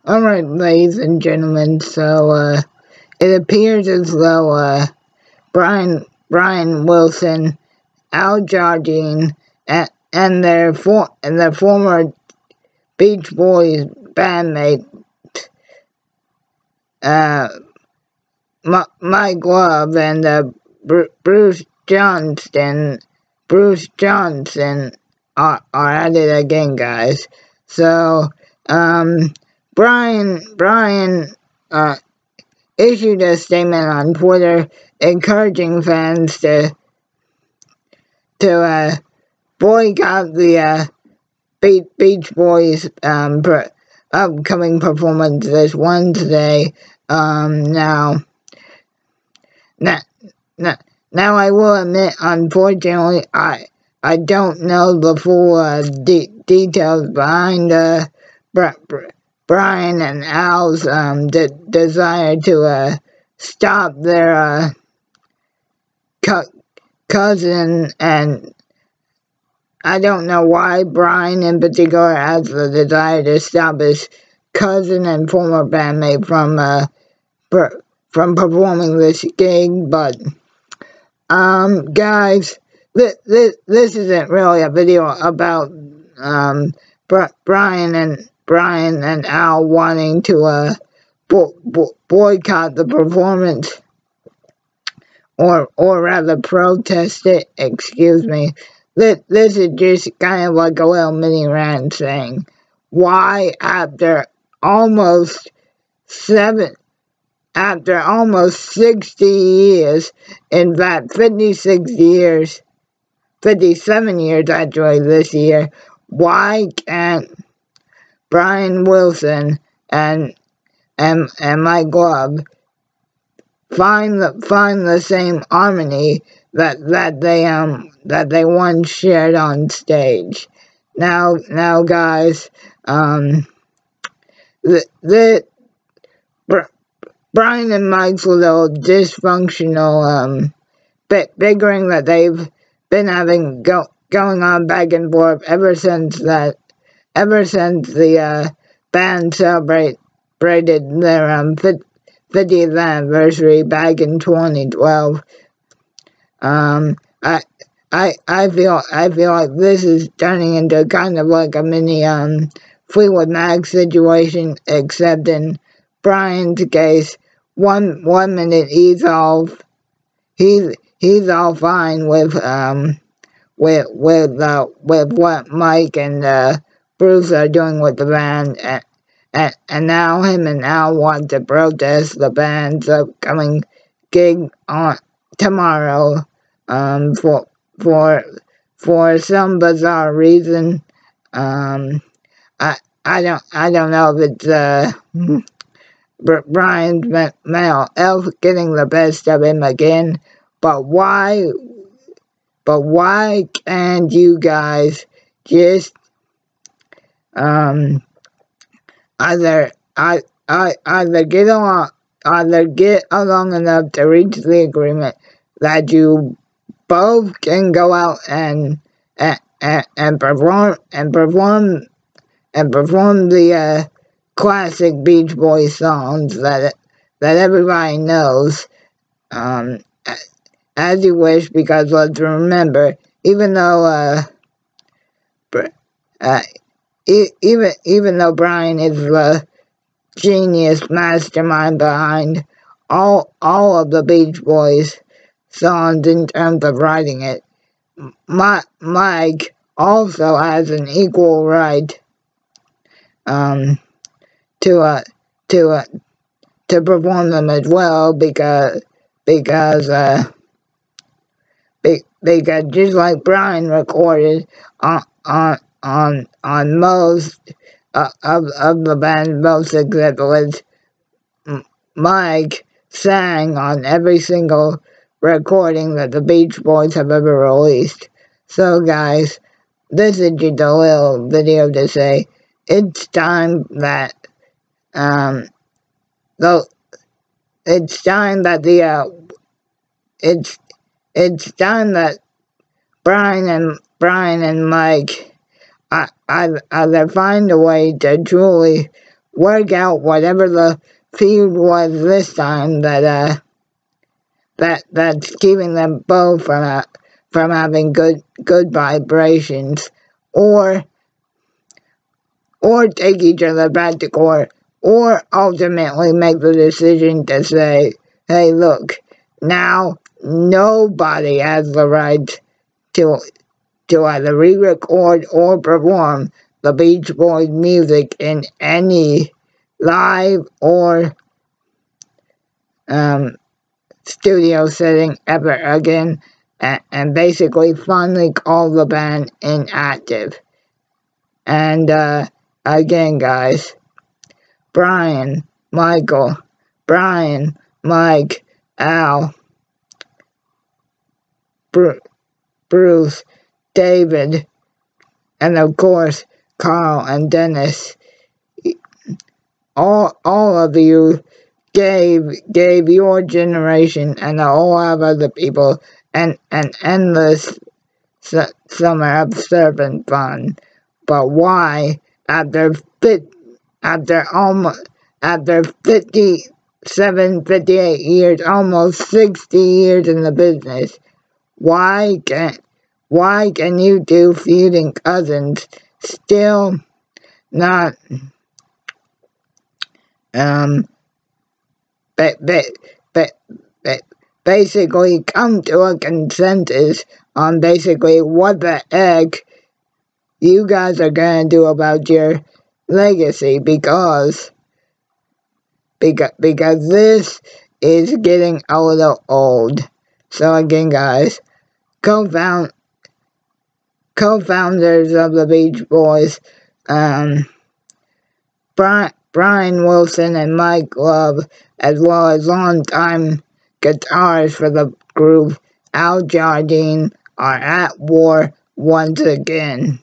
Alright, ladies and gentlemen, so it appears as though Brian Wilson, Al Jardine, and their former Beach Boys bandmate Mike Love and Bruce Johnston are at it again, guys. So Brian issued a statement on Twitter encouraging fans to boycott the Beach Boys upcoming performance this Wednesday. Now I will admit, unfortunately, I don't know the full details behind Brian and Al's desire to stop their cousin, and I don't know why Brian in particular has the desire to stop his cousin and former bandmate from performing this gig, but guys, this isn't really a video about Brian and Al wanting to boycott the performance, or rather protest it. Excuse me. This is just kind of like a little mini rant saying why after almost 60 years, in fact 56 years, 57 years actually this year, why can't Brian Wilson and Mike Love find the same harmony that they once shared on stage? Now guys, Brian and Mike's little dysfunctional bickering that they've been having going on back and forth ever since the band celebrated their 50th anniversary back in 2012. I feel like this is turning into kind of like a mini Fleetwood Mac situation, except in Brian's case, one minute he's all fine with what Mike and Bruce are doing with the band, and now him and Al want to protest the band's upcoming gig on tomorrow for some bizarre reason. I don't know if it's Brian's mental health getting the best of him again, but why can't you guys just either get along enough to reach the agreement that you both can go out and perform the classic Beach Boys songs that everybody knows, as you wish, because let's remember, even though even though Brian is the genius mastermind behind all of the Beach Boys songs in terms of writing it, Mike also has an equal right to perform them as well, because just like Brian recorded on most of the band's most successful hits, Mike sang on every single recording that the Beach Boys have ever released. So guys, this is just a little video to say it's time that Brian and Mike either find a way to truly work out whatever the feud was this time that's keeping them both from having good vibrations, or take each other back to court, or ultimately make the decision to say, hey, look, now nobody has the right to either re-record or perform the Beach Boys music in any live or studio setting ever again, and basically finally call the band inactive. And again, guys, Brian, Michael, Brian, Mike, Al, Bruce, David, and of course Carl and Dennis, all of you gave your generation and a whole lot of other people an endless summer of servant fun. But why, after 57, 58 years, almost 60 years in the business, why can you two feuding cousins still not basically come to a consensus on basically what the heck you guys are gonna do about your legacy, because this is getting a little old. So again, guys, co-founders of the Beach Boys, Brian Wilson and Mike Love, as well as longtime guitarists for the group Al Jardine, are at war once again.